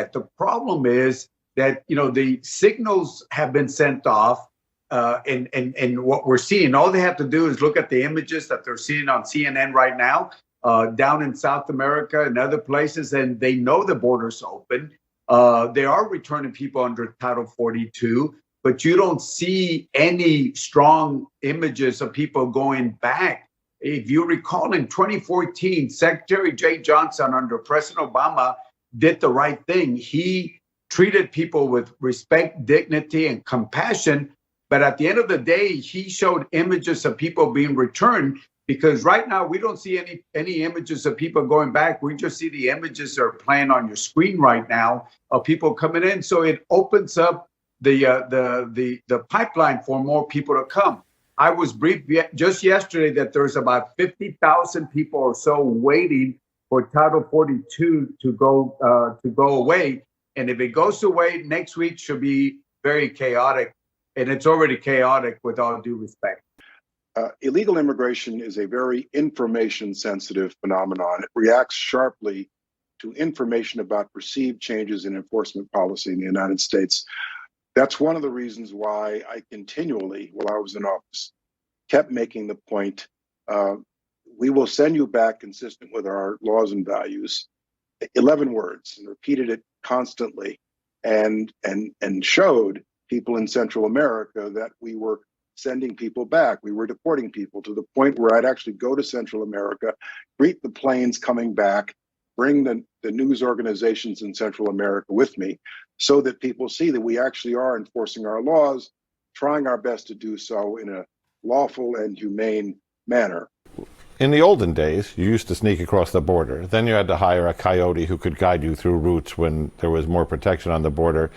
that. The problem is that, the signals have been sent off, and what we're seeing, all they have to do is look at the images that they're seeing on CNN right now, down in South America and other places, and they know the border's open. They are returning people under Title 42, but you don't see any strong images of people going back. If you recall, in 2014, Secretary Jay Johnson under President Obama did the right thing. He treated people with respect, dignity, and compassion. But at the end of the day, he showed images of people being returned, because right now we don't see any images of people going back. We just see the images that are playing on your screen right now of people coming in. So it opens up the pipeline for more people to come. I was briefed just yesterday that there's about 50,000 people or so waiting for Title 42 to go away. And if it goes away next week, should be very chaotic. And it's already chaotic, with all due respect. Illegal immigration is a very information-sensitive phenomenon. It reacts sharply to information about perceived changes in enforcement policy in the United States. That's one of the reasons why I continually, while I was in office, kept making the point, we will send you back consistent with our laws and values. 11 words, and repeated it constantly, and showed people in Central America that we were sending people back. We were deporting people, to the point where I'd actually go to Central America, greet the planes coming back, bring the news organizations in Central America with me, so that people see that we actually are enforcing our laws, trying our best to do so in a lawful and humane manner. In the olden days, you used to sneak across the border. Then you had to hire a coyote who could guide you through routes when there was more protection on the border.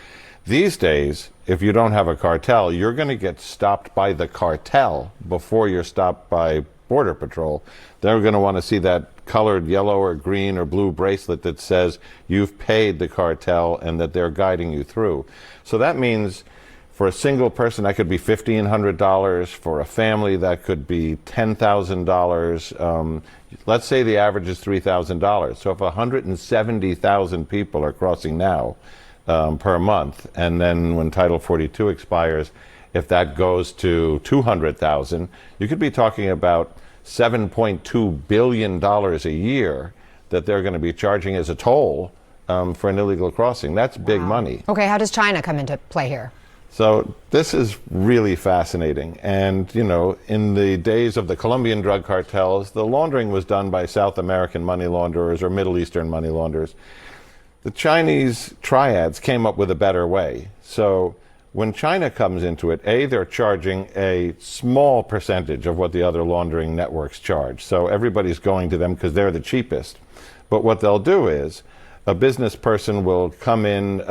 These days, if you don't have a cartel, you're going to get stopped by the cartel before you're stopped by Border Patrol. They're going to want to see that colored yellow or green or blue bracelet that says you've paid the cartel and that they're guiding you through. So that means for a single person, that could be $1,500. For a family, that could be $10,000. Let's say the average is $3,000. So if 170,000 people are crossing now per month, and then when Title 42 expires, if that goes to 200,000, you could be talking about $7.2 billion a year that they're going to be charging as a toll for an illegal crossing. That's big money. Okay, how does China come into play here? So this is really fascinating. And, in the days of the Colombian drug cartels, the laundering was done by South American money launderers or Middle Eastern money launderers. The Chinese triads came up with a better way. So when China comes into it, they're charging a small percentage of what the other laundering networks charge. So everybody's going to them because they're the cheapest. But what they'll do is a business person will come in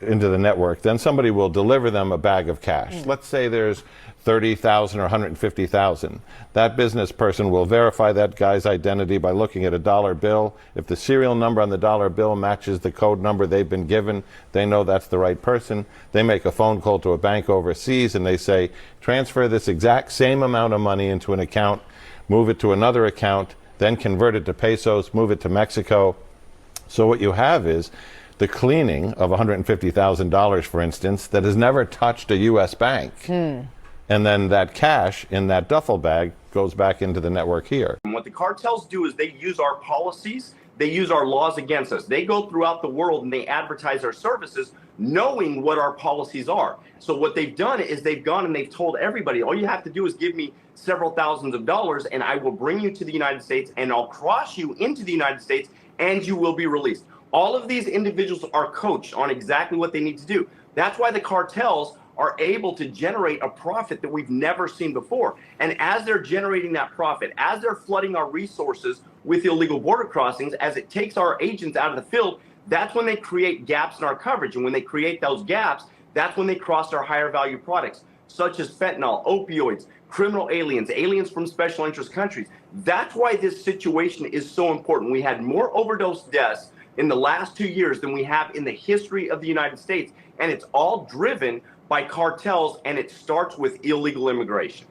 into the network, then somebody will deliver them a bag of cash. Let's say there's 30,000 or 150,000. That business person will verify that guy's identity by looking at a dollar bill. If the serial number on the dollar bill matches the code number they've been given, they know that's the right person. They make a phone call to a bank overseas and they say, transfer this exact same amount of money into an account, move it to another account, then convert it to pesos, move it to Mexico. So what you have is the cleaning of $150,000, for instance, that has never touched a U.S. bank. And then that cash in that duffel bag goes back into the network here. And what the cartels do is they use our policies, they use our laws against us. They go throughout the world and they advertise our services knowing what our policies are. So what they've done is they've gone and they've told everybody, all you have to do is give me several thousands of dollars and I will bring you to the United States and I'll cross you into the United States and you will be released. All of these individuals are coached on exactly what they need to do. That's why the cartels are able to generate a profit that we've never seen before. And as they're generating that profit, as they're flooding our resources with illegal border crossings, as it takes our agents out of the field, that's when they create gaps in our coverage. And when they create those gaps, that's when they cross our higher value products, such as fentanyl, opioids, criminal aliens, aliens from special interest countries. That's why this situation is so important. We had more overdose deaths in the last 2 years than we have in the history of the United States. And it's all driven by cartels, and it starts with illegal immigration.